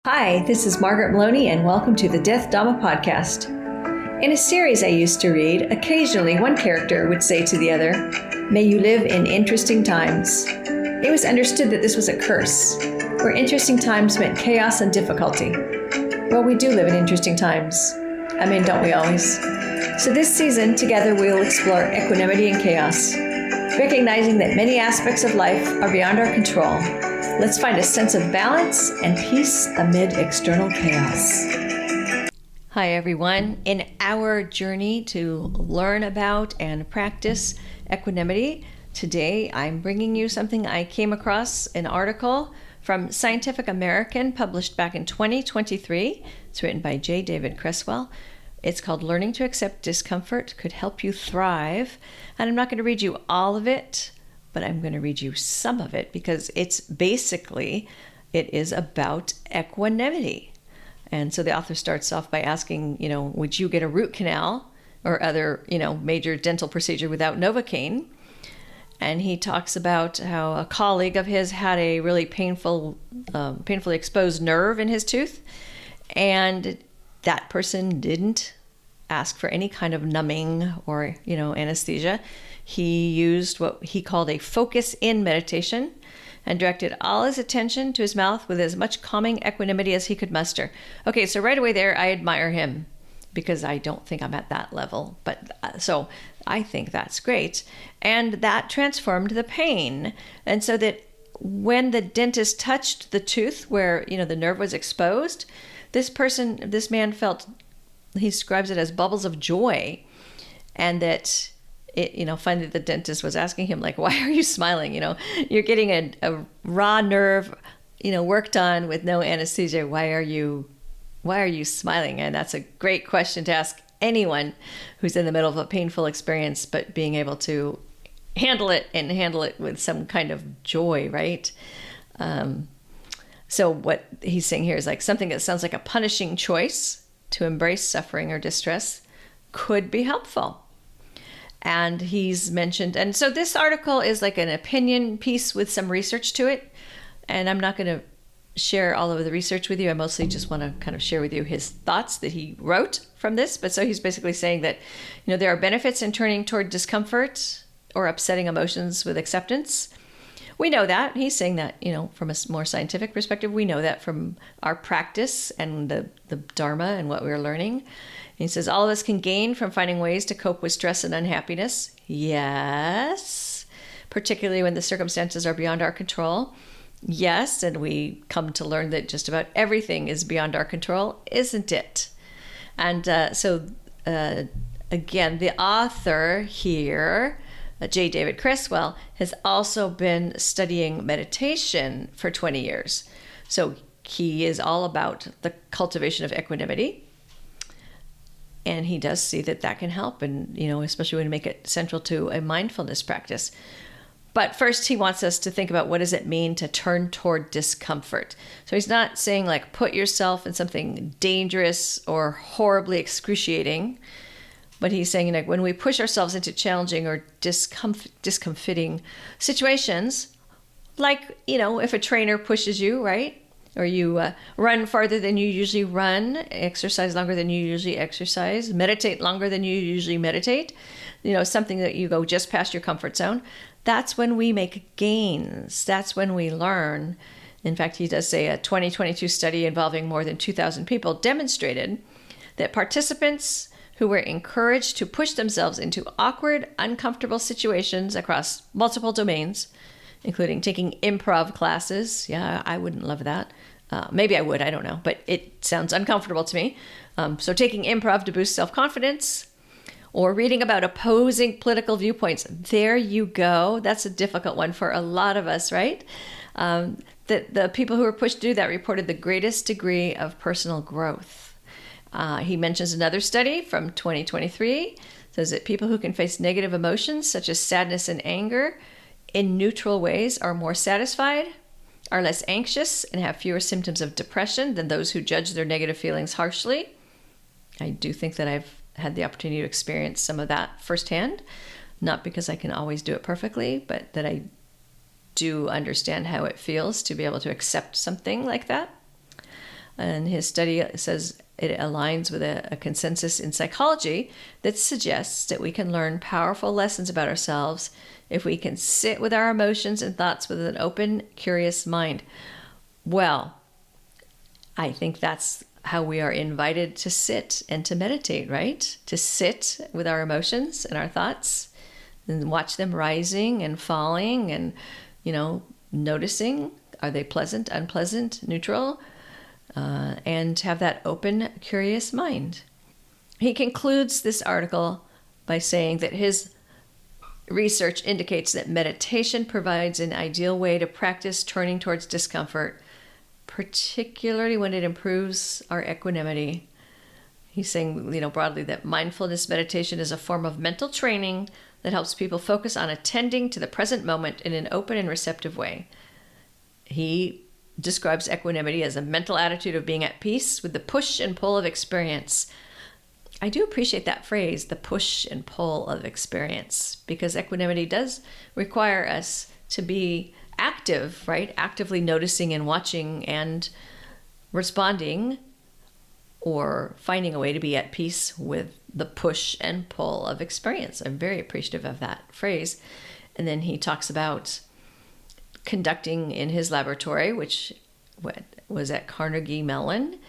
Hi, this is Margaret Maloney, and welcome to the Death Dhamma Podcast. In a series I used to read, occasionally one character would say to the other, "May you live in interesting times." It was understood that this was a curse, where interesting times meant chaos and difficulty. Well, we do live in interesting times. I mean, don't we always? So this season, together we will explore equanimity and chaos, recognizing that many aspects of life are beyond our control. Let's find a sense of balance and peace amid external chaos. Hi, everyone. In our journey to learn about and practice equanimity, today I'm bringing you something I came across, an article from Scientific American published back in 2023. It's written by J. David Cresswell. It's called Learning to Accept Discomfort Could Help You Thrive. And I'm not going to read you all of it, but I'm going to read you some of it because it is about equanimity. And so the author starts off by asking, would you get a root canal or other, major dental procedure without Novocaine? And he talks about how a colleague of his had a really painfully exposed nerve in his tooth, and that person didn't ask for any kind of numbing or, anesthesia. He used what he called a focus-in meditation and directed all his attention to his mouth with as much calming equanimity as he could muster. Okay, so right away there, I admire him because I don't think I'm at that level. But so I think that's great. And that transformed the pain. And so that when the dentist touched the tooth where, the nerve was exposed, this man felt, he describes it as bubbles of joy, and that finally the dentist was asking him, like, why are you smiling? You're getting a raw nerve, worked on with no anesthesia. Why are you smiling? And that's a great question to ask anyone who's in the middle of a painful experience, but being able to handle it with some kind of joy, right? So what he's saying here is like something that sounds like a punishing choice to embrace suffering or distress could be helpful. And he's mentioned, and so this article is like an opinion piece with some research to it. And I'm not going to share all of the research with you. I mostly just want to kind of share with you his thoughts that he wrote from this. But so he's basically saying that, there are benefits in turning toward discomfort or upsetting emotions with acceptance. We know that. He's saying that, from a more scientific perspective, we know that from our practice and the Dharma and what we're learning. He says, all of us can gain from finding ways to cope with stress and unhappiness. Yes. Particularly when the circumstances are beyond our control. Yes. And we come to learn that just about everything is beyond our control, isn't it? And again, the author here, J. David Cresswell, has also been studying meditation for 20 years. So he is all about the cultivation of equanimity. And he does see that can help, and, especially when you make it central to a mindfulness practice. But first, he wants us to think about what does it mean to turn toward discomfort. So he's not saying, like, put yourself in something dangerous or horribly excruciating. But he's saying, like, when we push ourselves into challenging or discomfiting situations, like, if a trainer pushes you, right? Or you run farther than you usually run, exercise longer than you usually exercise, meditate longer than you usually meditate, something that you go just past your comfort zone. That's when we make gains. That's when we learn. In fact, he does say a 2022 study involving more than 2,000 people demonstrated that participants who were encouraged to push themselves into awkward, uncomfortable situations across multiple domains, including taking improv classes. Yeah, I wouldn't love that. Maybe I would, I don't know, but it sounds uncomfortable to me. So taking improv to boost self-confidence, or reading about opposing political viewpoints. There you go. That's a difficult one for a lot of us, right? The people who were pushed to do that reported the greatest degree of personal growth. He mentions another study from 2023, says that people who can face negative emotions such as sadness and anger in neutral ways are more satisfied, are less anxious, and have fewer symptoms of depression than those who judge their negative feelings harshly. I do think that I've had the opportunity to experience some of that firsthand, not because I can always do it perfectly, but that I do understand how it feels to be able to accept something like that. And his study says it aligns with a consensus in psychology that suggests that we can learn powerful lessons about ourselves if we can sit with our emotions and thoughts with an open, curious mind. Well, I think that's how we are invited to sit and to meditate, right? To sit with our emotions and our thoughts and watch them rising and falling and, noticing, are they pleasant, unpleasant, neutral? And have that open, curious mind. He concludes this article by saying that his research indicates that meditation provides an ideal way to practice turning towards discomfort, particularly when it improves our equanimity. He's saying, broadly that mindfulness meditation is a form of mental training that helps people focus on attending to the present moment in an open and receptive way. He describes equanimity as a mental attitude of being at peace with the push and pull of experience. I do appreciate that phrase, the push and pull of experience, because equanimity does require us to be active, right? Actively noticing and watching and responding, or finding a way to be at peace with the push and pull of experience. I'm very appreciative of that phrase. And then he talks about conducting in his laboratory, which was at Carnegie Mellon,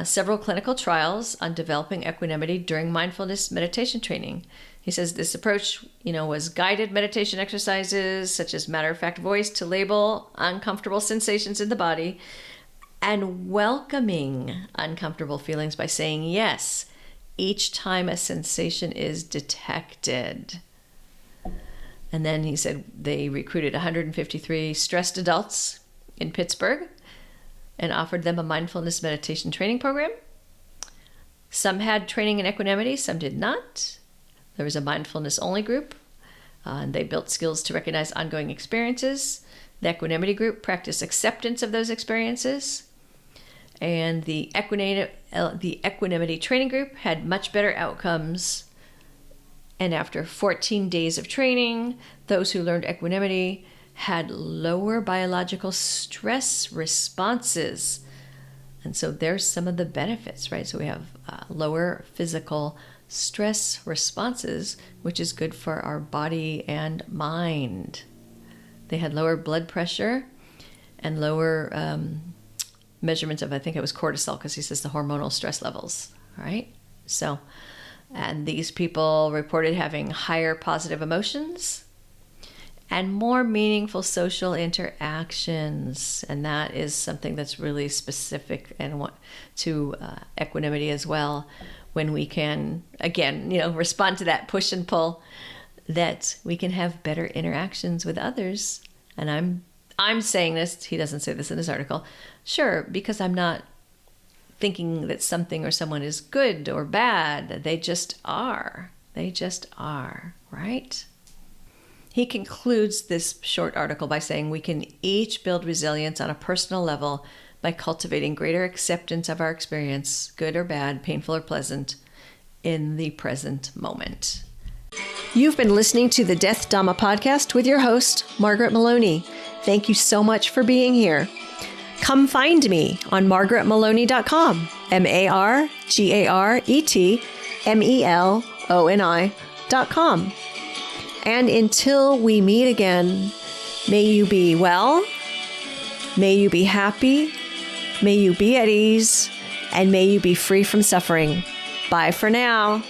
several clinical trials on developing equanimity during mindfulness meditation training. He says this approach, was guided meditation exercises such as matter-of-fact voice to label uncomfortable sensations in the body and welcoming uncomfortable feelings by saying yes each time a sensation is detected. And then he said they recruited 153 stressed adults in Pittsburgh and offered them a mindfulness meditation training program. Some had training in equanimity, some did not. There was a mindfulness only group, and they built skills to recognize ongoing experiences. The equanimity group practiced acceptance of those experiences. And the equanimity training group had much better outcomes. And after 14 days of training, those who learned equanimity had lower biological stress responses. And so there's some of the benefits, right? So we have lower physical stress responses, which is good for our body and mind. They had lower blood pressure and lower measurements of, I think it was cortisol, because he says the hormonal stress levels, right? So, and these people reported having higher positive emotions and more meaningful social interactions. And that is something that's really specific and to equanimity as well. When we can, again, respond to that push and pull, that we can have better interactions with others. And I'm saying this, he doesn't say this in his article, sure, because I'm not thinking that something or someone is good or bad. They just are. They just are, right? He concludes this short article by saying we can each build resilience on a personal level by cultivating greater acceptance of our experience, good or bad, painful or pleasant, in the present moment. You've been listening to the Death Dhamma Podcast with your host, Margaret Maloney. Thank you so much for being here. Come find me on margaretmaloney.com, margaretmeloni.com. And until we meet again, may you be well, may you be happy, may you be at ease, and may you be free from suffering. Bye for now.